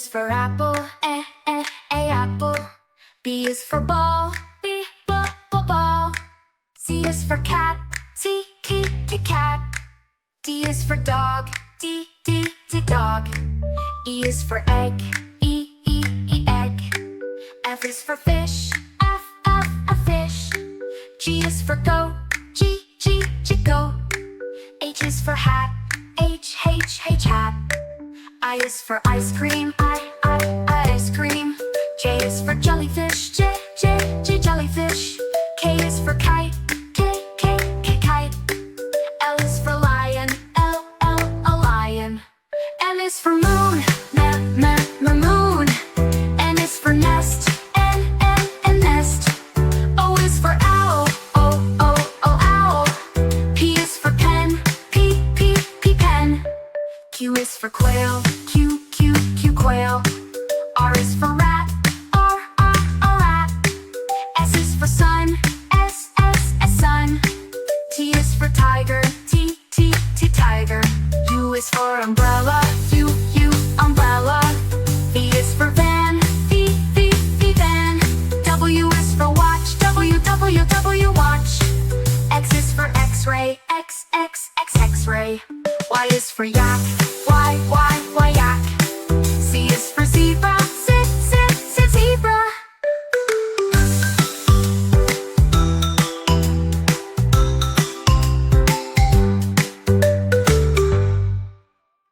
is for apple, apple. B is for ball, ball. C is for cat, cat. D is for dog, dog. E is for egg, egg. F is for fish, fish. G is for goat, goat. H is for hat, hat. I is for ice cream, ice cream. J is for jellyfish, jellyfish. K is for kite, kite. L is for lion, lion. M is for moon, moon. N is for nest, nest. O is for owl, owl. P is for pen, pen. Q is for quail, Q, quail. R is for rat, rat. S is for sun, S, sun. T is for tiger, T, tiger. U is for umbrella, U, umbrella. V is for van, V, van. W is for watch, W, watch. X is for x-ray, X-ray. Y is for yak,